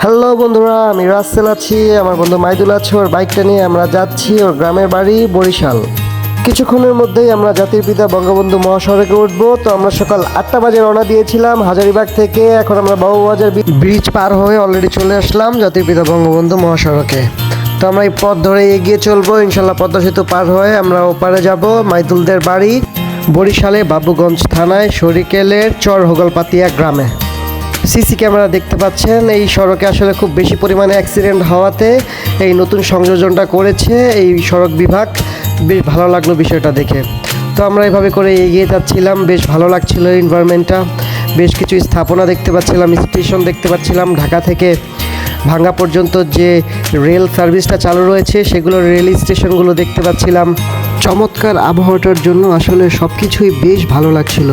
Hello বন্ধুরা, আমি রাসেল আছি। আমার বন্ধু মাইদুল আছে, ওর বাইকটা নিয়ে আমরা যাচ্ছি ওর গ্রামের বাড়ি বরিশাল। কিছুক্ষণের মধ্যেই আমরা জাতির পিতা বঙ্গবন্ধু মহাসড়কে উঠবো। তো আমরা সকাল 8টা বাজে রওনা দিয়েছিলাম হাজারীবাগ থেকে। এখন আমরা বাবুবাজার ব্রিজ পার হয়ে অলরেডি চলে আসলাম জাতির পিতা বঙ্গবন্ধু মহাসড়কে। তো আমরা এই পথ ধরে এগিয়ে চলবো, ইনশাল্লাহ পদ্মা সেতু পার হয়ে আমরা ওপারে যাব মাইদুলদের বাড়ি বরিশালে বাবুগঞ্জ থানায় সরিকেলের চর হোগলপাতিয়া গ্রামে। সিসি ক্যামেরা দেখতে পাচ্ছেন। এই সড়কে আসলে খুব বেশি পরিমাণে অ্যাক্সিডেন্ট হওয়াতে এই নতুন সংযোজনটা করেছে এই সড়ক বিভাগ। বেশ ভালো লাগলো বিষয়টা দেখে। তো আমরা এভাবে করে এগিয়ে যাচ্ছিলাম, বেশ ভালো লাগছিল এনভায়রনমেন্টটা। বেশ কিছু স্থাপনা দেখতে পাচ্ছিলাম, স্টেশন দেখতে পাচ্ছিলাম। ঢাকা থেকে ভাঙ্গা পর্যন্ত যে রেল সার্ভিসটা চালু রয়েছে সেগুলোর রেল স্টেশনগুলো দেখতে পাচ্ছিলাম। চমৎকার আবহাওয়াটার জন্য আসলে সব কিছুই বেশ ভালো লাগছিল,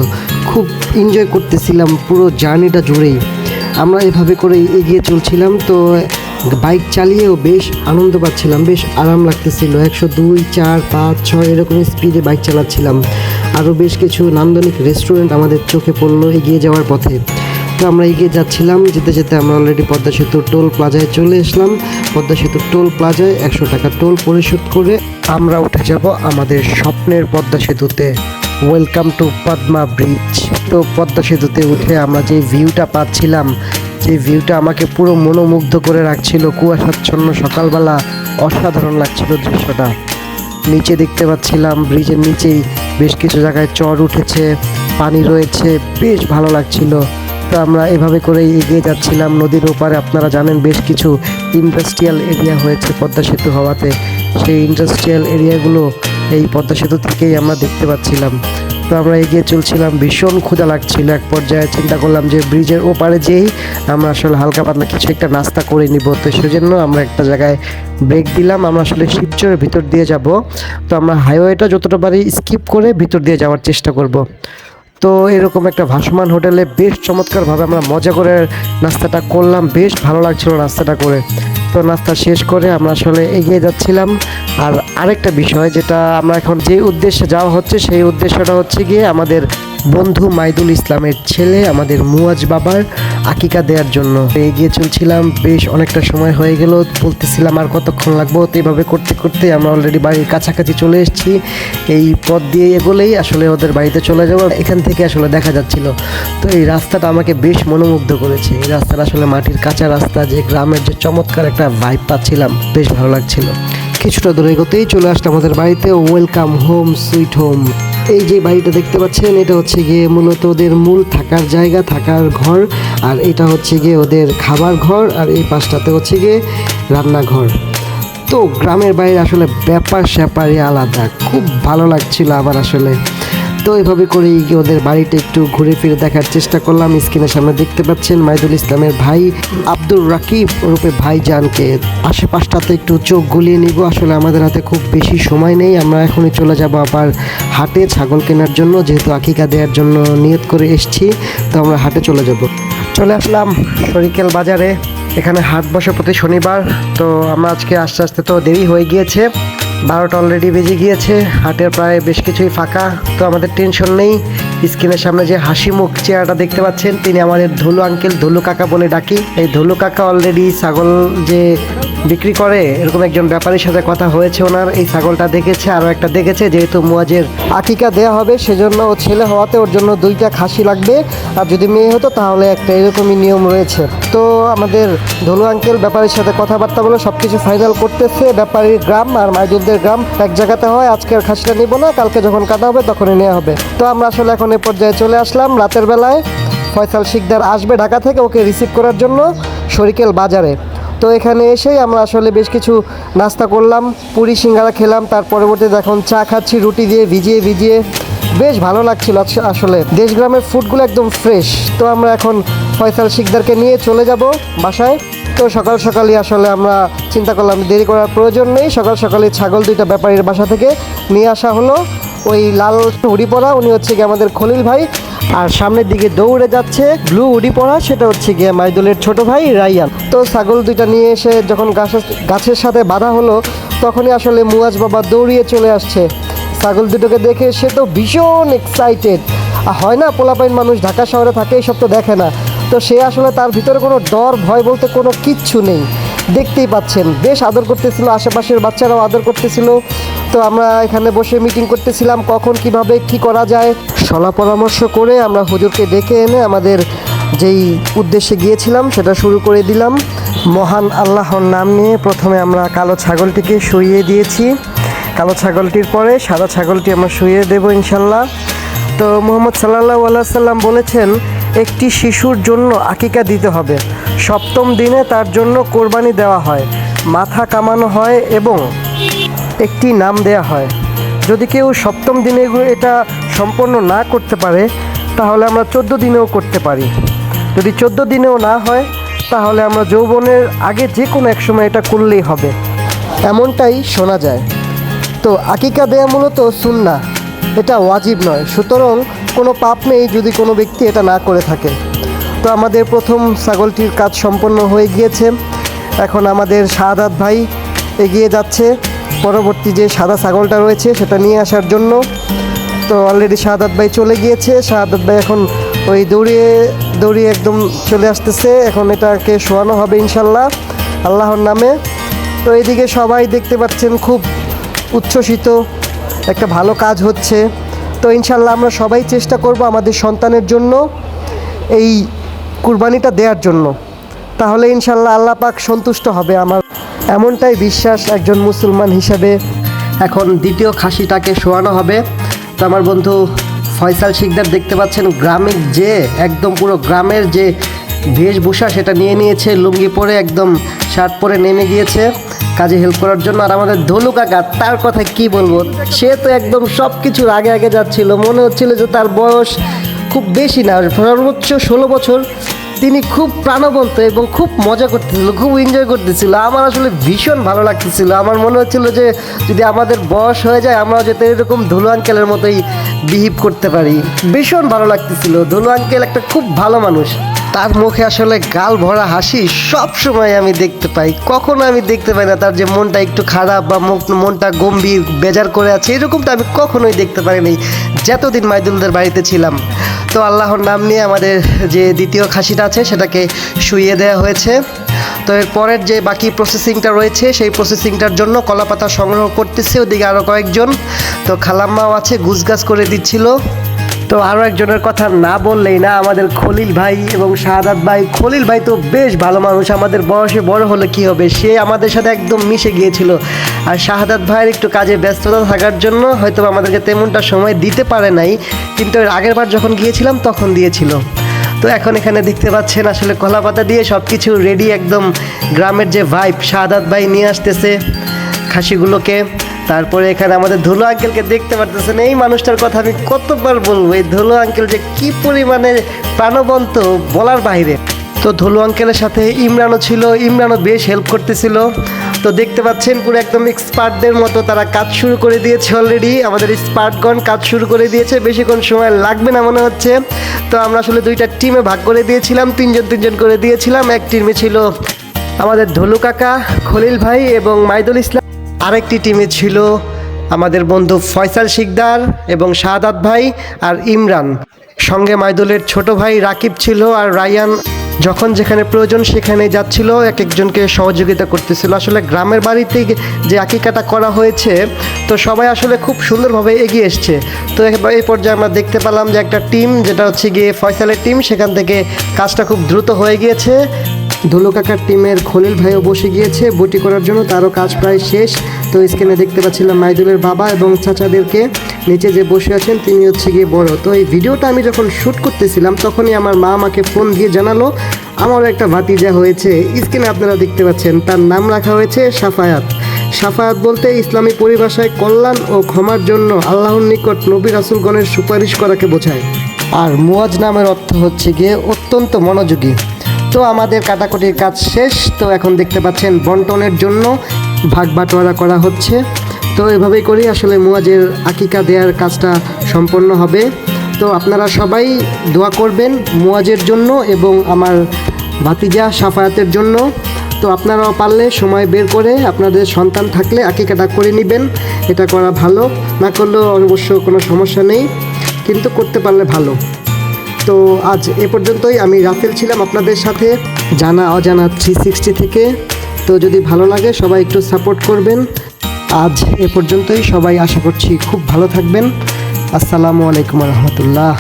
খুব এনজয় করতেছিলাম পুরো জার্নিটা জুড়েই। আমরা এভাবে করে এগিয়ে চলছিলাম, তো বাইক চালিয়েও বেশ আনন্দ পাচ্ছিলাম, বেশ আরাম লাগতেছিল। 102, 4, 5, 6 এরকম স্পিডে বাইক চালাচ্ছিলাম। আরও বেশ কিছু নান্দনিক রেস্টুরেন্ট আমাদের চোখে পড়লো এগিয়ে যাওয়ার পথে। তো আমরা এগিয়ে যাচ্ছিলাম, যেতে যেতে আমরা অলরেডি পদ্মা সেতুর টোল প্লাজায় চলে আসলাম। পদ্মা সেতুর টোল প্লাজায় 100 টাকা টোল পরিশোধ করে আমরা উঠে যাব আমাদের স্বপ্নের পদ্মা সেতুতে। Welcome to Padma bridge. তো পদ্মা সেতুতে উঠে আমরা যে ভিউটা পাচ্ছিলাম, যে ভিউটা আমাকে পুরো মনোমুগ্ধ করে রাখছিল। কুয়াশাচ্ছন্ন সকালবেলা অসাধারণ লাগছিল দৃশ্যটা। নিচে দেখতে পাচ্ছিলাম ব্রিজের নিচেই বেশ কিছু জায়গায় চর উঠেছে, পানি রয়েছে, বেশ ভালো লাগছিল। তো আমরা এভাবে করে এগিয়ে যাচ্ছিলাম নদীর ওপারে। আপনারা জানেন বেশ কিছু ইন্ডাস্ট্রিয়াল এরিয়া হয়েছে পদ্মা সেতু হওয়াতে। সেই ইন্ডাস্ট্রিয়াল এরিয়াগুলো এই পদ্মা সেতু থেকেই আমরা দেখতে পাচ্ছিলাম। তো আমরা এগিয়ে চলছিলাম, ভীষণ ক্ষুধা লাগছিল। এক পর্যায়ে চিন্তা করলাম যে ব্রিজের ওপারে যেই আমরা আসলে হালকা পাতলা কিছু একটা নাস্তা করে নিব। তো সেজন্য আমরা একটা জায়গায় ব্রেক দিলাম। আমরা আসলে শিবচরের ভিতর দিয়ে যাব। তো আমরা হাইওয়েটা যতটা পারি স্কিপ করে ভিতর দিয়ে যাওয়ার চেষ্টা করব। তো এরকম একটা ভাসমান হোটেলে বেশ চমৎকারভাবে আমরা মজা করে নাস্তাটা করলাম, বেশ ভালো লাগছিল নাস্তাটা করে। তো নাস্তা শেষ করে আমরা আসলে এগিয়ে যাচ্ছিলাম। আর আরেকটা বিষয়, যেটা আমরা এখন যে উদ্দেশ্যে যাওয়া হচ্ছে সেই উদ্দেশ্যটা হচ্ছে গিয়ে আমাদের বন্ধু মাইদুল ইসলামের ছেলে আমাদের মুয়াজ বাবার আকিকা দেওয়ার জন্য এগিয়ে চলছিলাম। বেশ অনেকটা সময় হয়ে গেল, বলতেছিলাম আর কতক্ষণ লাগবো। তো এইভাবে করতে করতে আমরা অলরেডি বাড়ির কাছাকাছি চলে এসেছি। এই পথ দিয়ে এগোলেই আসলে ওদের বাড়িতে চলে যাবো, এখান থেকে আসলে দেখা যাচ্ছিল। তো এই রাস্তাটা আমাকে বেশ মনোমুগ্ধ করেছে। এই রাস্তাটা আসলে মাটির কাঁচা রাস্তা, যে গ্রামের যে চমৎকার একটা ভাইব পাচ্ছিলাম, বেশ ভালো লাগছিল। কিছুটা দূরে এগোতেই চলে আসলাম আমাদের বাড়িতে। Welcome home sweet home. এই যে বাড়িটা দেখতে পাচ্ছেন, এটা হচ্ছে গিয়ে মূলত ওদের মূল থাকার জায়গা, থাকার ঘর। আর এটা হচ্ছে গিয়ে ওদের খাবার ঘর, আর এই পাশটাতে হচ্ছে গিয়ে রান্নাঘর। তো গ্রামের বাইরে আসলে ব্যাপার স্যাপারই আলাদা, খুব ভালো লাগছিল আবার আসলে। তো এভাবে করেই ওদের বাড়িটা একটু ঘুরে ফিরে দেখার চেষ্টা করলাম। স্ক্রিনের সামনে দেখতে পাচ্ছেন মাইদুল ইসলামের ভাই আব্দুর রাকিব ওরূপে ভাইজানকে। আশেপাশটাতে একটু চোখ গলিয়ে নিব। আসলে আমাদের হাতে খুব বেশি সময় নেই, আমরা এখনই চলে যাব আবার হাটে ছাগল কেনার জন্য, যেহেতু আকিকা দেওয়ার জন্য নিয়ত করে এসেছি। তো আমরা হাটে চলে যাব। চলে আসলাম সরিকেল বাজারে। এখানে হাট বসে প্রতি শনিবার। তো আমরা আজকে আস্তে আস্তে তো দেরি হয়ে গিয়েছে, 12টা অলরেডি বেজে গিয়েছে। হাটের প্রায় বেশ কিছুই ফাঁকা। তো আমাদের টেনশন নেই। স্ক্রিনের সামনে যে হাসি মুখ চেহারাটা দেখতে পাচ্ছেন, তিনি আমাদের ধুলু আঙ্কেল, ধুলু কাকা বলে ডাকি। এই ধুলু কাকা অলরেডি ছাগল যে বিক্রি করে এরকম একজন ব্যাপারীর সাথে কথা হয়েছে ওনার। এই ছাগলটা দেখেছে, আরও একটা দেখেছে। যেহেতু মুয়াজের আকিকা দেওয়া হবে সেজন্য ও ছেলে হওয়াতে ওর জন্য 2টা খাসি লাগবে, আর যদি মেয়ে হতো তাহলে একটা, এরকমই নিয়ম রয়েছে। তো আমাদের ধুলু আঙ্কেল ব্যাপারীর সাথে কথাবার্তা বলে সব কিছু ফাইনাল করতেছে। ব্যাপারীর গ্রাম আর মাইদুলদের গ্রাম এক জায়গাতে হয়। আজকের খাসিটা নিব না, কালকে যখন কাটা হবে তখনই নেওয়া হবে। তো আমরা আসলে এখন এ পর্যায়ে চলে আসলাম। রাতের বেলায় ফয়সাল শিকদার আসবে ঢাকা থেকে ওকে রিসিভ করার জন্য সরিকেল বাজারে। তো এখানে এসেই আমরা আসলে বেশ কিছু নাস্তা করলাম, পুরি সিঙ্গারা খেলাম। তার পরবর্তীতে এখন চা খাচ্ছি রুটি দিয়ে ভিজিয়ে ভিজিয়ে। বেশ ভালো লাগছিল আসলে, দেশগ্রামের ফুডগুলো একদম ফ্রেশ। তো আমরা এখন ফয়সাল শিকদারকে নিয়ে চলে যাব বাসায়। তো সকাল সকালই আসলে আমরা চিন্তা করলাম দেরি করার প্রয়োজন নেই। সকাল সকালই ছাগল 2টা ব্যাপারীর বাসা থেকে নিয়ে আসা হলো। ওই লাল হুডি পরা উনি হচ্ছে গিয়ে আমাদের খলিল ভাই, আর সামনের দিকে দৌড়ে যাচ্ছে ব্লু হুডি পরা, সেটা হচ্ছে গিয়ে মাইদুলের ছোট ভাই রাইয়ান। তো ছাগল 2টা নিয়ে এসে যখন গাছের সাথে বাঁধা হলো, তখনই আসলে মুয়াজ বাবা দৌড়িয়ে চলে আসছে। ছাগল দুটোকে দেখে সে তো ভীষণ এক্সাইটেড। হয় না, পোলাপাইন মানুষ ঢাকা শহরে থাকে, এইসব তো দেখে না। তো সে আসলে তার ভিতরে কোনো ডর ভয় বলতে কোনো কিচ্ছু নেই। দেখতেই পাচ্ছেন বেশ আদর করতেছিল, আশেপাশের বাচ্চারাও আদর করতেছিল। তো আমরা এখানে বসে মিটিং করতেছিলাম কখন কিভাবে কি করা যায়। সলা পরামর্শ করে আমরা হুজুরকে ডেকে এনে আমাদের যেই উদ্দেশ্যে গিয়েছিলাম সেটা শুরু করে দিলাম। মহান আল্লাহর নাম নিয়ে প্রথমে আমরা কালো ছাগলটিকে শুইয়ে দিয়েছি। কালো ছাগলটির পরে সাদা ছাগলটি আমরা শুইয়ে দেব ইনশাল্লাহ। তো মুহাম্মদ সাল্লাল্লাহু আলাইহি সাল্লাম বলেছেন একটি শিশুর জন্য আকিকা দিতে হবে। সপ্তম দিনে তার জন্য কোরবানি দেওয়া হয়, মাথা কামানো হয় এবং একটি নাম দেয়া হয়। যদি কেউ সপ্তম দিনে এটা সম্পন্ন না করতে পারে তাহলে আমরা 14 দিনেও করতে পারি। যদি 14 দিনেও না হয় তাহলে আমরা যৌবনের আগে যে কোনো এক সময় এটা করলেই হবে, এমনটাই শোনা যায়। তো আকিকা দেয়া মূলত সুন্নাহ, এটা ওয়াজিব নয়। সুতরাং কোনো পাপ নেই যদি কোনো ব্যক্তি এটা না করে থাকে। তো আমাদের প্রথম ছাগলটির কাজ সম্পন্ন হয়ে গিয়েছে। এখন আমাদের শাহাদাত ভাই এগিয়ে যাচ্ছে পরবর্তী যে সাদা ছাগলটা রয়েছে সেটা নিয়ে আসার জন্য। তো অলরেডি শাহাদাত ভাই চলে গিয়েছে। শাহাদাত ভাই এখন ওই দৌড়িয়ে একদম চলে আসতেছে। এখন এটাকে শোয়ানো হবে ইনশাল্লাহ আল্লাহর নামে। তো এইদিকে সবাই দেখতে পাচ্ছেন খুব উচ্ছ্বসিত, একটা ভালো কাজ হচ্ছে। তো ইনশাল্লাহ আমরা সবাই চেষ্টা করব আমাদের সন্তানের জন্য এই কুরবানিটা দেওয়ার জন্য, তাহলে ইনশাল্লাহ আল্লাহ পাক সন্তুষ্ট হবে আমার এমনটাই বিশ্বাস একজন মুসলমান হিসেবে। এখন দ্বিতীয় খাসিটাকে শোয়ানো হবে। তো আমার বন্ধু ফয়সাল শিকদার দেখতে পাচ্ছেন গ্রামে যে একদম পুরো গ্রামের যে বেশভূষা সেটা নিয়ে নিয়েছে, লুঙ্গি পরে একদম শার্ট পরে নেমে গিয়েছে কাজে হেল্প করার জন্য। আর আমাদের ধলু কাকা, তার কথা কি বলবো, সে তো একদম সব কিছুর আগে আগে যাচ্ছিল। মনে হচ্ছিল যে তার বয়স খুব বেশি না, সর্বোচ্চ 16 বছর। তিনি খুব প্রাণবন্ত এবং খুব মজা করতেছিল, খুব এনজয় করতেছিল। আমার আসলে ভীষণ ভালো লাগতেছিল। আমার মনে হচ্ছিল যে যদি আমাদের বয়স হয়ে যায় আমরাও যাতে এরকম ধলু আঙ্কেলের মতোই বিহেভ করতে পারি। ভীষণ ভালো লাগতেছিল। ধলু আঙ্কেল একটা খুব ভালো মানুষ। তার মুখে আসলে গাল ভরা হাসি সব সময় আমি দেখতে পাই। কখনো আমি দেখতে পাই না তার যে মনটা একটু খারাপ বা মনটা গম্ভীর বেজার করে আছে, এরকমটা আমি কখনোই দেখতে পারিনি যতদিন মাইদুলদের বাড়িতে ছিলাম। তো আল্লাহর নাম নিয়ে আমাদের যে দ্বিতীয় খাসিটা আছে সেটাকে শুইয়ে দেওয়া হয়েছে। তো এর পরের যে বাকি প্রসেসিংটা রয়েছে সেই প্রসেসিংটার জন্য কলাপাতা সংগ্রহ করতেছে ওদিকে আরও কয়েকজন। তো খালাম্মাও আছে, গুছগাছ করে দিচ্ছিল। তো আরও একজনের কথা না বললেই না, আমাদের খলিল ভাই এবং শাহাদাত ভাই। খলিল ভাই তো বেশ ভালো মানুষ, আমাদের বয়সে বড় হলে কি হবে, সে আমাদের সাথে একদম মিশে গিয়েছিল। আর শাহাদাত ভাইয়ের একটু কাজে ব্যস্ততা থাকার জন্য হয়তো আমাদেরকে তেমনটা সময় দিতে পারে নাই, কিন্তু এর আগের বার যখন গিয়েছিলাম তখন দিয়েছিল। তো এখন এখানে দেখতে পাচ্ছেন আসলে কলাপাতা দিয়ে সব কিছু রেডি, একদম গ্রামের যে ভাইব শাহাদাত ভাই নিয়ে আসতেছে খাসিগুলোকে। তারপরে এখানে আমাদের ধুলো আঙ্কেলকে দেখতে পারতেছেন। এই মানুষটার কথা আমি কতবার বলবো, এই ধুলো আঙ্কেল যে কী পরিমাণে প্রাণবন্ত বলার বাইরে। তো ধুলো আঙ্কেলের সাথে ইমরানও ছিল, ইমরানও বেশ হেল্প করতেছিল। তো দেখতে পাচ্ছেন পুরো একদম এক্সপার্টদের মতো তারা কাজ শুরু করে দিয়েছে অলরেডি। আমাদের এক্সপার্টগণ কাজ শুরু করে দিয়েছে, বেশিক্ষণ সময় লাগবে না মনে হচ্ছে। তো আমরা আসলে দুইটা টিমে ভাগ করে দিয়েছিলাম, তিনজন করে দিয়েছিলাম। এক টিমে ছিল আমাদের ধলু কাকা, খলিল ভাই এবং মাইদুল ইসলাম। আরেকটি টিমে ছিল আমাদের বন্ধু ফয়সাল শিকদার এবং শাহাদাত ভাই আর ইমরান। সঙ্গে মাইদুলের ছোট ভাই রাকিব ছিল আর রায়ান যখন যেখানে প্রয়োজন সেখানে যাচ্ছিল, এক একজনকে সহযোগিতা করতেছিল। আসলে গ্রামের বাড়িতে যে আকিকাটা করা হয়েছে তো সবাই আসলে খুব সুন্দরভাবে এগিয়ে এসছে। তো এই পর্যায়ে আমরা দেখতে পেলাম যে একটা টিম যেটা হচ্ছে গিয়ে ফয়সালের টিম, সেখান থেকে কাজটা খুব দ্রুত হয়ে গিয়েছে। ধুলো কাকার টিমের খলিল ভাইও বসে গিয়েছে বটি করার জন্য, তারও কাজ প্রায় শেষ। তো স্ক্রিনে দেখতে পাচ্ছিলাম মাইদুলের বাবা এবং চাচাদেরকে, নিচে যে বসে আছেন তিনি হচ্ছে গিয়ে বড়। তো এই ভিডিওটা আমি যখন শ্যুট করতেছিলাম তখনই আমার মা আমাকে ফোন দিয়ে জানালো আমারও একটা ভাতিজা হয়েছে। স্ক্রিনে আপনারা দেখতে পাচ্ছেন তার নাম রাখা হয়েছে সাফায়াত। সাফায়াত বলতে ইসলামী পরিভাষায় কল্যাণ ও ক্ষমার জন্য আল্লাহর নিকট নবী রাসূলগণের সুপারিশ করাকে বোঝায়। আর মুয়াজ নামের অর্থ হচ্ছে গিয়ে অত্যন্ত মনোযোগী। তো আমাদের কাটাকুটির কাজ শেষ। তো এখন দেখতে পাচ্ছেন বন্টনের জন্য ভাগ বাটোয়ারা করা হচ্ছে। তো এভাবেই করি আসলে মুয়াজের আকিকা দেওয়ার কাজটা সম্পন্ন হবে। তো আপনারা সবাই দোয়া করবেন মুয়াজের জন্য এবং আমার ভাতিজা সাফায়াতের জন্য। তো আপনারাও পারলে সময় বের করে আপনাদের সন্তান থাকলে আকিকাটা করে নেবেন। এটা করা ভালো, না করলেও অবশ্য কোনো সমস্যা নেই, কিন্তু করতে পারলে ভালো। তো আজ এ পর্যন্তই। আমি রাফেল ছিলাম আপনাদের সাথে জানা অজানা 360 থেকে। তো যদি ভালো লাগে সবাই একটু সাপোর্ট করবেন। আজ এ পর্যন্তই, সবাই আশা করছি খুব ভালো থাকবেন। আসসালামু আলাইকুম রহমতুল্লাহ।